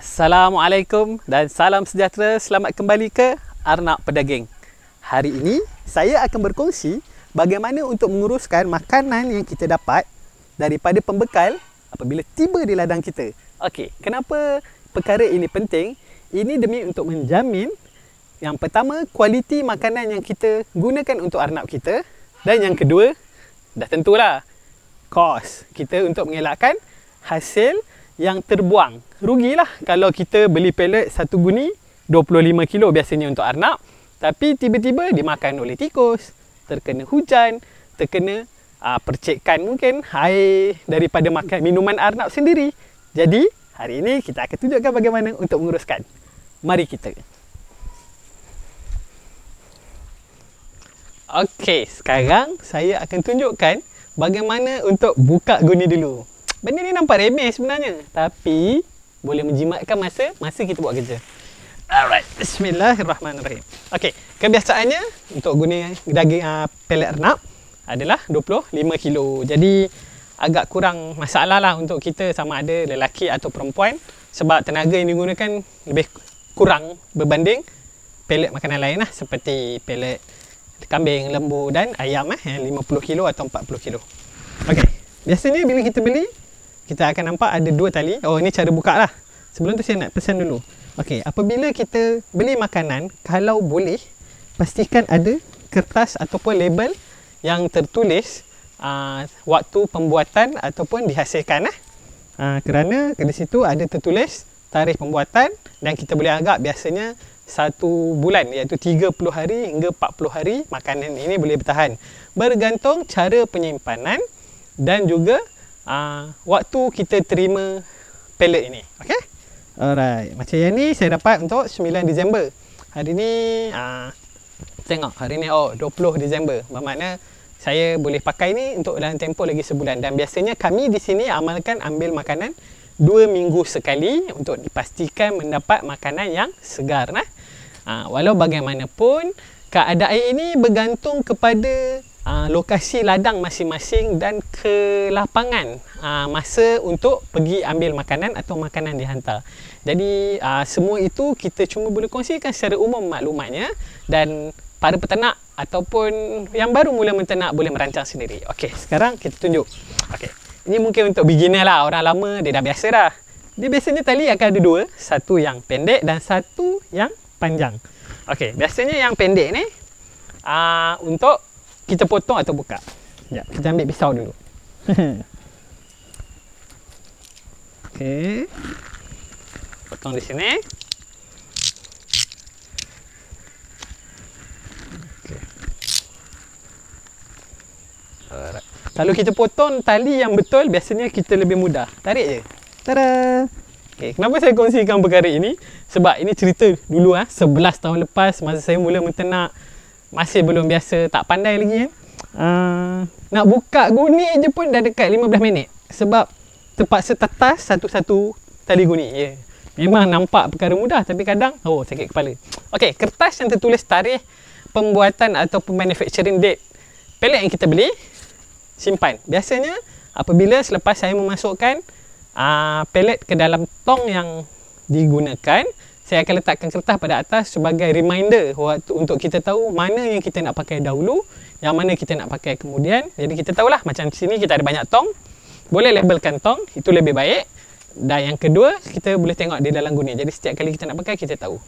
Assalamualaikum dan salam sejahtera. Selamat kembali ke Arnab Pedaging. Hari ini saya akan berkongsi bagaimana untuk menguruskan makanan yang kita dapat daripada pembekal apabila tiba di ladang kita. Okey, kenapa perkara ini penting? Ini demi untuk menjamin yang pertama, kualiti makanan yang kita gunakan untuk arnab kita, dan yang kedua, dah tentulah kos kita untuk mengelakkan hasil yang terbuang. Rugilah kalau kita beli pelet satu guni 25 kilo biasanya untuk arnab, tapi tiba-tiba dimakan oleh tikus, terkena hujan, terkena percikan mungkin air daripada makan minuman arnab sendiri. Jadi hari ini kita akan tunjukkan bagaimana untuk menguruskan. Mari kita. Okey, sekarang saya akan tunjukkan bagaimana untuk buka guni dulu. Benda ni nampak remeh sebenarnya, tapi boleh menjimatkan masa kita buat kerja. Alright, bismillahirrahmanirrahim. Okey, kebiasaannya untuk guna daging pelet arnab adalah 25 kilo. Jadi agak kurang masalah lah untuk kita sama ada lelaki atau perempuan, sebab tenaga yang digunakan lebih kurang berbanding pelet makanan lain lah, seperti pelet kambing, lembu dan ayam 50 kilo atau 40 kilo. Okey, biasanya bila kita beli, kita akan nampak ada dua tali. Oh, ini cara buka lah. Sebelum tu saya nak pesan dulu. Okey, apabila kita beli makanan, kalau boleh pastikan ada kertas ataupun label yang tertulis waktu pembuatan ataupun dihasilkan kerana di situ ada tertulis tarikh pembuatan, dan kita boleh anggap biasanya 1 bulan, iaitu 30 hari hingga 40 hari makanan ini boleh bertahan, bergantung cara penyimpanan dan juga waktu kita terima pelet ini. Okey? Alright, macam yang ni saya dapat untuk 9 Disember. Hari ni tengok, hari ni 20 Disember. Bermakna saya boleh pakai ni untuk dalam tempoh lagi sebulan, dan biasanya kami di sini amalkan ambil makanan 2 minggu sekali untuk dipastikan mendapat makanan yang segar. Walau bagaimanapun, keadaan ini bergantung kepada lokasi ladang masing-masing dan kelapangan masa untuk pergi ambil makanan atau makanan dihantar. Jadi semua itu kita cuma boleh kongsikan secara umum maklumatnya, dan para peternak ataupun yang baru mula menternak boleh merancang sendiri. Okey, sekarang kita tunjuk. Okey, ini mungkin untuk beginner lah, orang lama dia dah biasa dah. Dia biasanya tali akan ada dua, satu yang pendek dan satu yang panjang. Okey, biasanya yang pendek ni untuk kita potong atau buka. Sekejap, kita ambil pisau dulu. Okey. Potong di sini. Okey. Alright. Kalau kita potong tali yang betul, biasanya kita lebih mudah. Tarik je. Tada! Okay, kenapa saya kongsikan perkara ini? Sebab ini cerita dulu 11 tahun lepas, masa saya mula menternak. Masih belum biasa, tak pandai lagi kan. Nak buka guni je pun dah dekat 15 minit. Sebab terpaksa tetas satu-satu tali guni. Memang nampak perkara mudah, tapi kadang sakit kepala. Okey, kertas yang tertulis tarikh pembuatan ataupun manufacturing date pelet yang kita beli, simpan. Biasanya apabila selepas saya memasukkan pelet ke dalam tong yang digunakan, saya akan letakkan kertas pada atas sebagai reminder waktu untuk kita tahu mana yang kita nak pakai dahulu, yang mana kita nak pakai kemudian. Jadi kita tahulah, macam sini kita ada banyak tong, boleh labelkan tong, itu lebih baik. Dan yang kedua, kita boleh tengok di dalam guni. Jadi setiap kali kita nak pakai, kita tahu.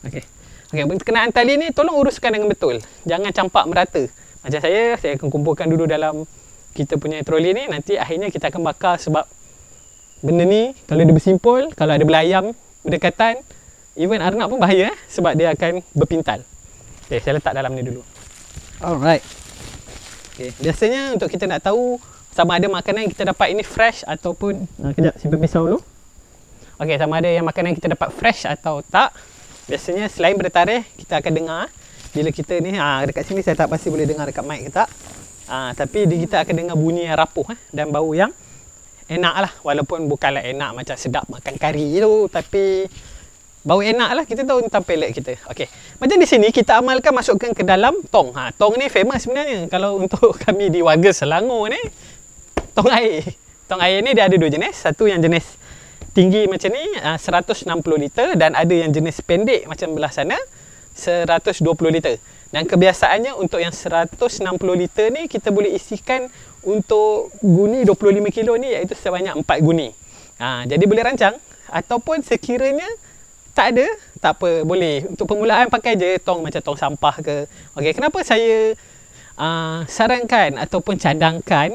Okey. Okey, berkenaan tali ni tolong uruskan dengan betul. Jangan campak merata. Macam saya akan kumpulkan dulu dalam kita punya troli ni, nanti akhirnya kita akan bakar, sebab benda ni kalau dia bersimpul, kalau ada belayam berdekatan, even arnab pun bahaya sebab dia akan berpintal. Okay, saya letak dalam ni dulu. Alright. Okay, biasanya untuk kita nak tahu sama ada makanan yang kita dapat ini fresh ataupun kejap, simpan pisau dulu. Okay, sama ada yang makanan yang kita dapat fresh atau tak, biasanya selain bertarikh, kita akan dengar bila kita ni dekat sini saya tak pasti boleh dengar dekat mic ke tak. Tapi kita akan dengar bunyi yang rapuh dan bau yang enak lah, walaupun bukanlah enak macam sedap makan kari tu, tapi bau enak lah, kita tahu tentang pelet kita. Okey, macam di sini kita amalkan masukkan ke dalam tong. Tong ni famous sebenarnya kalau untuk kami di warga Selangor ni, tong air. Tong air ni dia ada dua jenis, satu yang jenis tinggi macam ni 160 liter, dan ada yang jenis pendek macam belah sana 120 liter. Dan kebiasaannya untuk yang 160 liter ni kita boleh isikan untuk guni 25 kilo ni, iaitu sebanyak 4 guni. Jadi boleh rancang, ataupun sekiranya tak ada, tak apa, boleh untuk permulaan pakai je tong macam tong sampah ke. Okey, kenapa saya sarankan ataupun cadangkan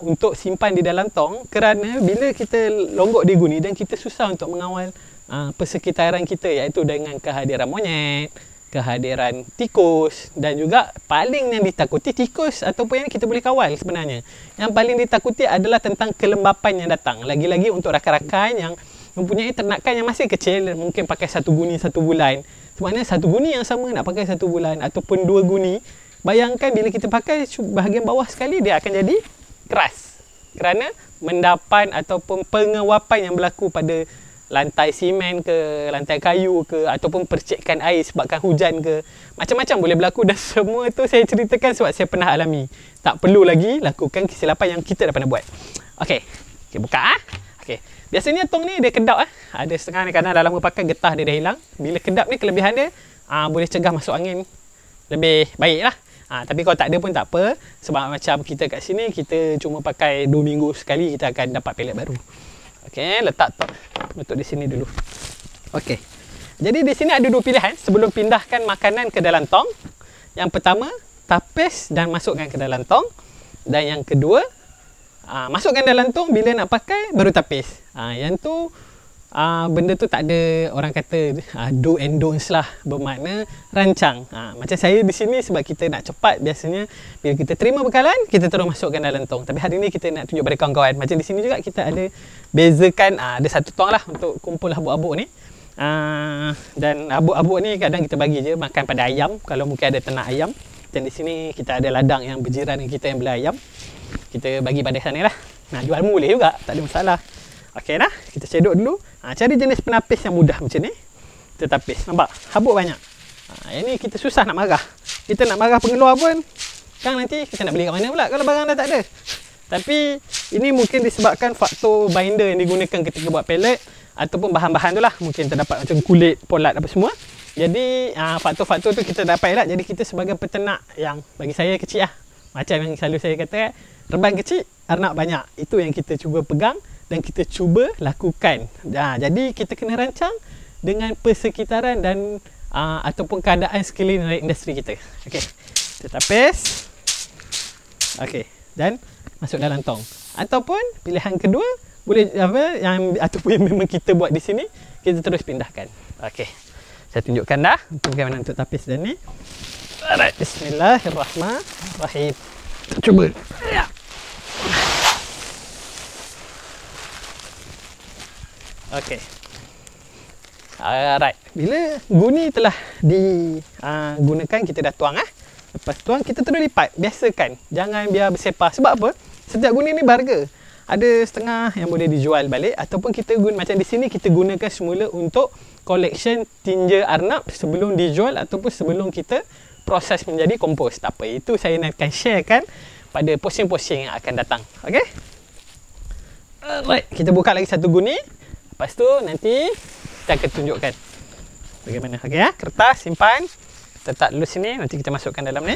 untuk simpan di dalam tong? Kerana bila kita longgok di guni dan kita susah untuk mengawal persekitaran kita, iaitu dengan kehadiran monyet, kehadiran tikus, dan juga paling yang ditakuti tikus ataupun yang kita boleh kawal sebenarnya. Yang paling ditakuti adalah tentang kelembapan yang datang. Lagi-lagi untuk rakan-rakan yang mempunyai ternakan yang masih kecil, mungkin pakai 1 guni 1 bulan. Sebenarnya 1 guni yang sama nak pakai 1 bulan ataupun 2 guni. Bayangkan bila kita pakai bahagian bawah sekali, dia akan jadi keras. Kerana mendapan ataupun pengewapan yang berlaku pada lantai simen ke, lantai kayu ke, ataupun percikan air sebabkan hujan ke. Macam-macam boleh berlaku, dan semua tu saya ceritakan sebab saya pernah alami. Tak perlu lagi lakukan kesilapan yang kita dah pernah buat. Okey, buka Okey. Biasanya tong ni dia kedap Ada setengah ni kadang dah lama pakai, getah dia dah hilang. Bila kedap ni kelebihan dia boleh cegah masuk angin lebih baik lah. Tapi kalau tak ada pun tak apa, sebab macam kita kat sini kita cuma pakai 2 minggu sekali kita akan dapat pelet baru. Okey, letak di sini dulu. Okey. Jadi di sini ada 2 pilihan sebelum pindahkan makanan ke dalam tong. Yang pertama, tapis dan masukkan ke dalam tong. Dan yang kedua, masukkan dalam tong, bila nak pakai baru tapis. Yang tu benda tu tak ada orang kata do and don'ts lah, bermakna rancang. Macam saya di sini sebab kita nak cepat, biasanya bila kita terima bekalan kita terus masukkan dalam tong. Tapi hari ni kita nak tunjuk pada kawan-kawan. Macam di sini juga kita ada bezakan, ada 1 tong lah untuk kumpul habuk-habuk ni. Dan habuk-habuk ni kadang kita bagi je makan pada ayam kalau mungkin ada ternak ayam. Dan di sini kita ada ladang yang berjiran dengan kita yang beli ayam. Kita bagi pada sana lah. Nak jual boleh juga, tak ada masalah. Okey dah, kita cedok dulu. Cari jenis penapis yang mudah macam ni. Kita tapis. Nampak? Habuk banyak. Yang ni kita susah nak marah. Kita nak marah pengeluar pun, kan nanti kita nak beli kat mana pula kalau barang dah tak ada. Tapi ini mungkin disebabkan faktor binder yang digunakan ketika buat pellet, ataupun bahan-bahan tu lah. Mungkin terdapat macam kulit, polat apa semua. Jadi faktor-faktor tu kita dapat elak. Jadi kita sebagai peternak yang bagi saya kecil lah, macam yang selalu saya kata, reban kecil, arnak banyak. Itu yang kita cuba pegang dan kita cuba lakukan. Jadi kita kena rancang dengan persekitaran dan ataupun keadaan sekeliling dari industri kita. Okey, kita tapis. Okey, dan masuk dalam tong. Ataupun pilihan kedua, boleh ataupun yang memang kita buat di sini, kita terus pindahkan. Okey, saya tunjukkan dah bagaimana untuk tapis dan ni. Alright, bismillahirrahmanirrahim. Cuba. Okey. Alright. Bila guni telah digunakan, kita dah tuang Lepas tuang, kita terus lipat. Biasakan, jangan biar bersepah. Sebab apa? Setiap guni ni berharga. Ada setengah yang boleh dijual balik, ataupun kita guna macam di sini kita gunakan semula untuk collection tinja arnab sebelum dijual ataupun sebelum kita proses menjadi kompos. Tak apa, itu saya nak akan sharekan pada posting-posting yang akan datang. Okey. Alright, kita buka lagi 1 guni. Lepas tu nanti kita akan tunjukkan bagaimana. Okey kertas simpan. Letak dulu sini, nanti kita masukkan dalam ni.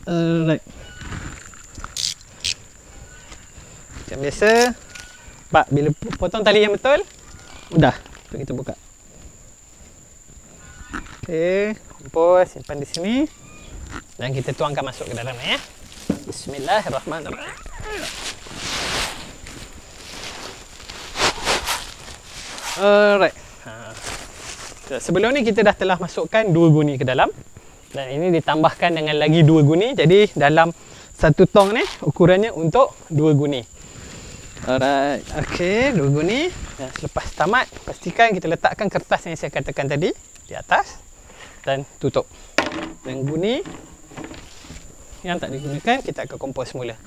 Alright. Macam biasa, bila potong tali yang betul, mudah untuk kita buka. Okey, kompos simpan di sini dan kita tuangkan masuk ke dalam ni Bismillahirrahmanirrahim. Alright. Sebelum ni kita dah telah masukkan 2 guni ke dalam, dan ini ditambahkan dengan lagi 2 guni. Jadi dalam 1 tong ni ukurannya untuk 2 guni. Alright. Okey, 2 guni. Dan selepas tamat, pastikan kita letakkan kertas yang saya katakan tadi di atas dan tutup. Dan guni yang tak digunakan kita akan kompos semula.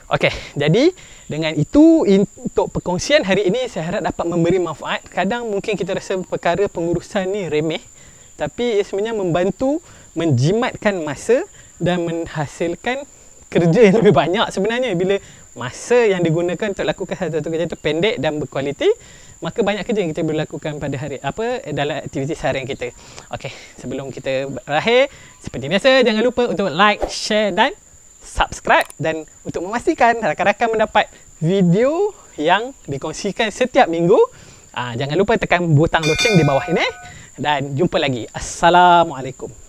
Okey, jadi dengan itu untuk perkongsian hari ini saya harap dapat memberi manfaat. Kadang mungkin kita rasa perkara pengurusan ni remeh, tapi ia sebenarnya membantu menjimatkan masa dan menghasilkan kerja yang lebih banyak sebenarnya bila masa yang digunakan untuk lakukan satu kerja itu pendek dan berkualiti, maka banyak kerja yang kita boleh lakukan pada hari dalam aktiviti seharian kita. Okey, sebelum kita berakhir, seperti biasa jangan lupa untuk like, share dan subscribe, dan untuk memastikan rakan-rakan mendapat video yang dikongsikan setiap minggu, jangan lupa tekan butang loceng di bawah ini, dan jumpa lagi. Assalamualaikum.